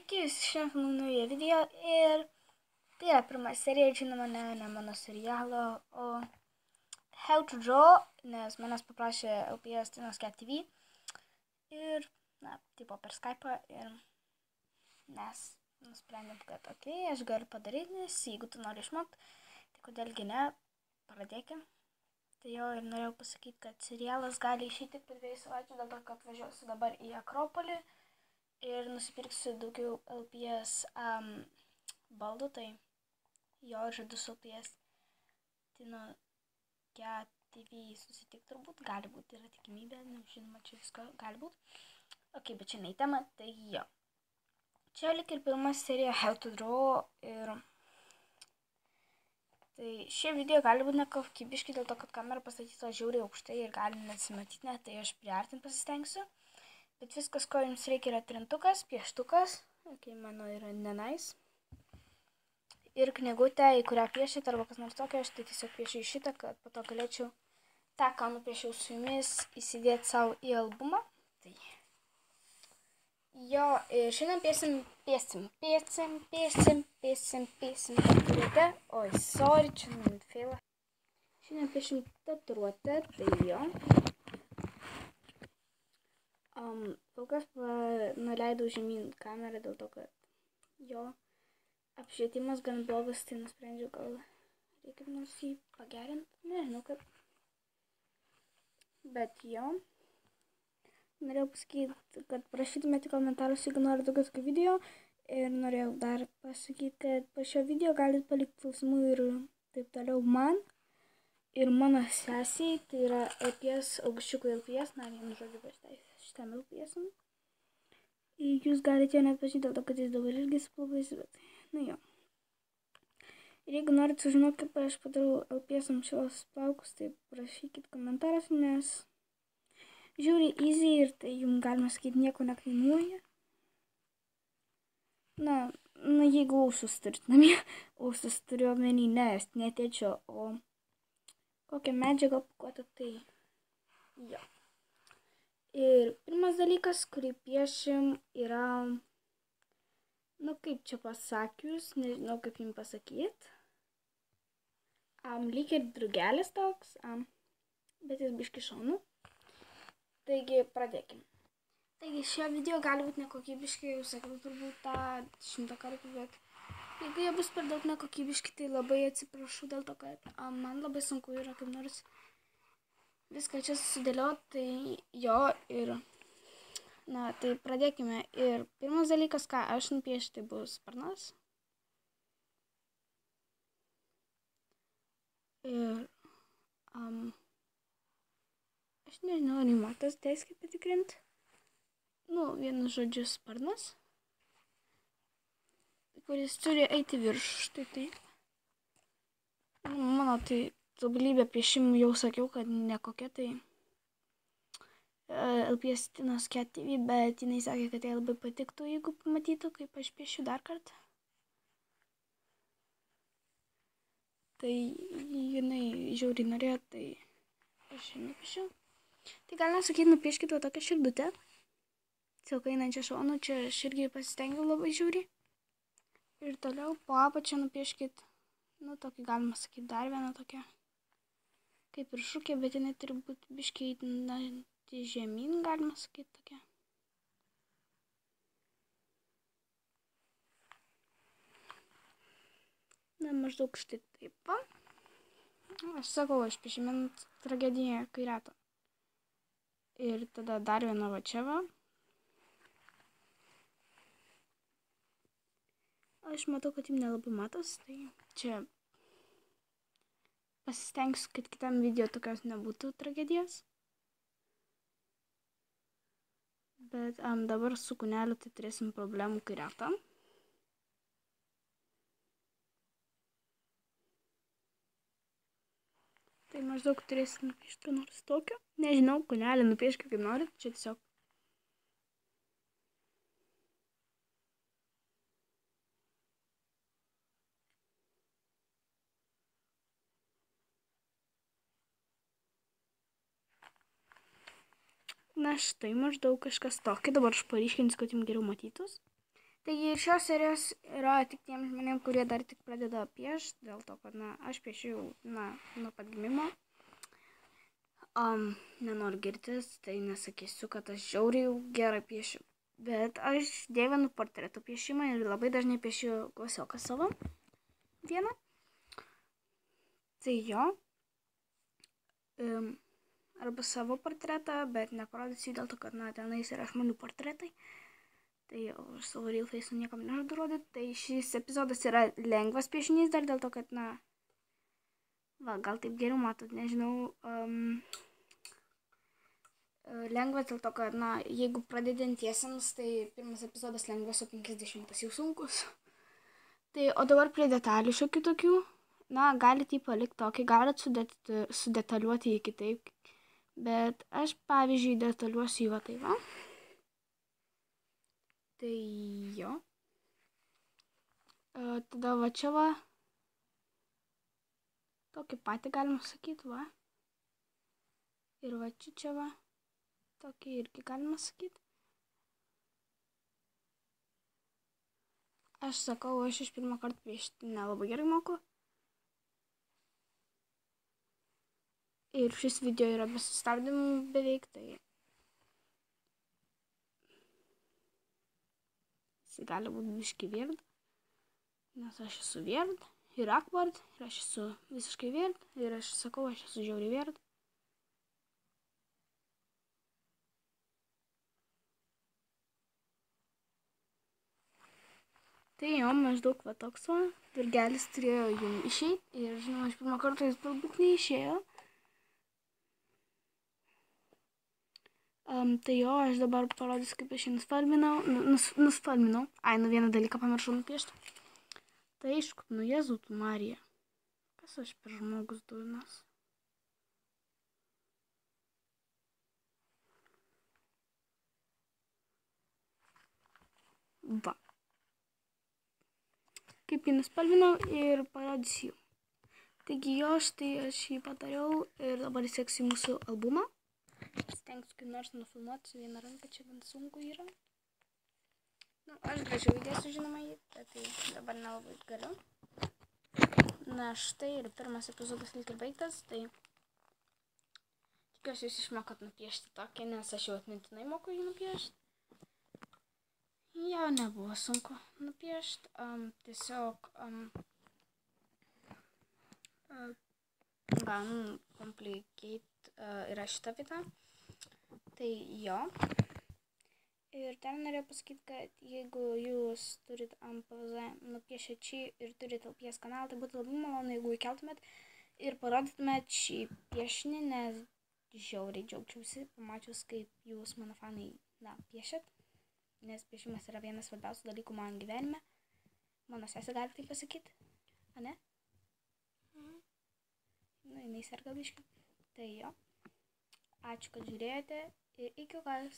Sveiki, šiandien filmuoju naują video ir tai yra pirma serija, žinoma, ne mano serialo, o How to Draw, nes manęs paprašė LPS Tinos Cat TV ir, tipo per Skype'ą ir mes nusprendėm, kad aš galiu padaryti, nes jeigu tu nori išmokti, tai kodėlgi ne, pradėkim. Tai jo ir norėjau pasakyti, kad serialas gali išeiti tik po 2 savaičių, dėl to, kad važiuosiu dabar į Akropolį ir nusipirksiu daugiau LPS baldų, tai jo žadu su LPS Tino Cat TV susitikti turbūt, gali būti, yra tikimybė, žinoma, čia visko gali būti. Ok, bet čia ne į temą, tai jo. Čia lik ir pirma serija How to Draw ir tai šie video gali būti nekokybiški dėl to, kad kamera pastatyta žiauriai aukštai ir gali nesimatyti net, tai aš priartinti pasistengsiu. Bet viskas, ko jums reikia, yra trintukas, pieštukas, mano yra nenais. Ir knygutė, į kurią piešite, arba kas nors tokio, aš tai tiesiog piešiu šitą, kad po to galėčiau tą, ką nupiešiau su jumis, įsidėti savo į albumą. Tai jo, ir šiandien piesim tatuiruotę. Oi, sorry, čia feila. Šiandien piesim tatuiruotę, tai jo. Kol kas nuleidau žemyn kamerą dėl to, kad jo apšvietimas gan blogas, tai nusprendžiau, gal reikia nors jį pagerinti, nežinau kaip. Bet jo, norėjau pasakyti, kad prašytumėte komentarus, jeigu norite daugiau tokių video. Ir norėjau dar pasakyti, kad po šio video galite palikti klausimų ir taip toliau man ir mano sesiai, tai yra LPS, augščiukų LPS, vienu žodžiu pasiteisė šitam LPS-am. Ir jūs galite jo net pažinti dėl to, kad jis dabar irgi su plaukais, bet, jo. Ir jeigu norite sužinoti, kaip aš padarau LPS-am šios plaukus, tai prašykit komentaras, nes žiūri easy ir tai jums galima sakyti nieko nekainuoja. Jeigu ausus turit namie, ausus turiu omeny ne tėčio, o kokią medžiagą pakuotą, tai jo. Ir pirmas dalykas, kurį piešim, yra, kaip čia pasakius, nežinau kaip jums pasakyti. Lyg ir drugelis toks, bet jis biški šaunu. Taigi, pradėkim. Taigi, šie video gali būti nekokybiški, jau sakiau turbūt tą 100 kartų, bet jeigu jie bus per daug nekokybiški, tai labai atsiprašau dėl to, kad man labai sunku yra kaip nors viską čia sudėlioti, tai jo ir, tai pradėkime. Ir pirmas dalykas, ką aš nupiešiu, tai bus sparnas. Ir, aš nežinau, ar matas teiskiai patikrinti. Vienu žodžiu sparnas, kuris turi eiti virš, tai. Mano tai tobulybė piešimų jau sakiau, kad nekokia, tai LPS Tinos Cat TV, bet jinai sakė, kad jai labai patiktų, jeigu pamatytų, kaip aš piešiu dar kartą. Tai jinai žiauriai norėjo, tai aš nupiešiau. Tai galima sakyti, nupieškite va tokią širdutę. Silka einančią šonu, čia aš irgi pasistengiau labai žiauriai. Ir toliau po apačią nupieškit, tokį galima sakyti dar vieną tokią. Kaip ir šukė, bet jinai turi būti biškiai žemyn, galima sakyti tokia. Maždaug štai taip. Aš sakau, aš piešimint tragediją kairiato. Ir tada dar viena va čia va. Aš matau, kad jums nelabai matos, tai čia pasistengsiu, kad kitam video tokios nebūtų tragedijos. Bet dabar su kūneliu tai turėsim problemų kairiatam. Tai maždaug turėsim nupiešti ką nors tokio. Nežinau, kūnelį nupieškite kaip norit, čia tiesiog. Štai maždaug kažkas tokio, dabar aš paryškinsiu, kad jums geriau matytus. Taigi ir šios serijos yra tik tiems žmonėms, kurie dar tik pradeda piešti, dėl to, kad, aš piešiu, nuo pat gimimo. Nenoriu girtis, tai nesakysiu, kad aš žiauriai gerai piešiu. Bet aš dievinu portretų piešimą ir labai dažnai piešiu klasioką savo vieną. Tai jo. Arba savo portretą, bet neparodysiu dėl to, kad, tenais yra žmonių portretai. Tai aš savo real face niekam nežadu rodyti. Tai šis epizodas yra lengvas piešinys dar dėl to, kad, gal taip geriau matot, nežinau. Lengvas dėl to, kad, jeigu pradedantiesiems, tai pirmas epizodas lengvas, o 50 jau sunkus. Tai, o dabar prie detalių šiokių tokių. Galite jį palikti tokį, galite sudetaliuoti jį kitaip. Bet aš, pavyzdžiui, detaliuosiu jį va tai va. Tai jo. Tada va čia va. Tokį patį galima sakyti, va. Ir va čia va. Tokį irgi galima sakyti. Aš sakau, aš iš pirmą kartą piešti nelabai gerai moku. Ir šis video yra be sustabdymų beveik, tai jis gali būti biški weird, nes aš esu weird ir awkward, ir aš esu visiškai weird, ir aš sakau, aš esu žiauriai weird. Tai jo, maždaug va toks va, virgelis turėjo jum išeiti ir žinoma, iš pirmą kartą jis galbūt neišėjo. Tai jo, aš dabar parodysiu, kaip aš jį nuspalvinau. Vieną dalyką pamiršau nupiešti. Tai aišku, Jėzau tu Marija. Kas aš per žmogus durnas? Va. Kaip jį nuspalvinau ir parodysiu. Taigi jo, štai aš jį padariau ir dabar seksiu mūsų albumą. Stengsiu kaip nors nufilmuoti su viena ranka, čia gan sunku yra. Aš gražiau įdėsiu, žinoma, jį, bet tai dabar nelabai galiu. Štai ir pirmas epizodas lyg ir baigtas, tai tikiuosi jūs išmokot nupiešti tokį, nes aš jau atmintinai moku jį nupiešti. Jo, nebuvo sunku nupiešti, tiesiog gan complicate yra šita vieta. Tai jo. Ir ten norėjau pasakyti, kad jeigu jūs turit MPZ nupiešę čia ir turit LPS kanalą, tai būtų labai malonu, jeigu įkeltumėt ir parodytumėt šį piešinį, nes žiauriai džiaugčiausi, pamačius, kaip jūs, mano fanai, piešėt. Nes piešimas yra vienas svarbiausių dalykų man gyvenime. Mano sesė gali tai pasakyti, ane? Jinai serga biškį. Tai jo. Ačiū, kad žiūrėjote ir iki kol kas.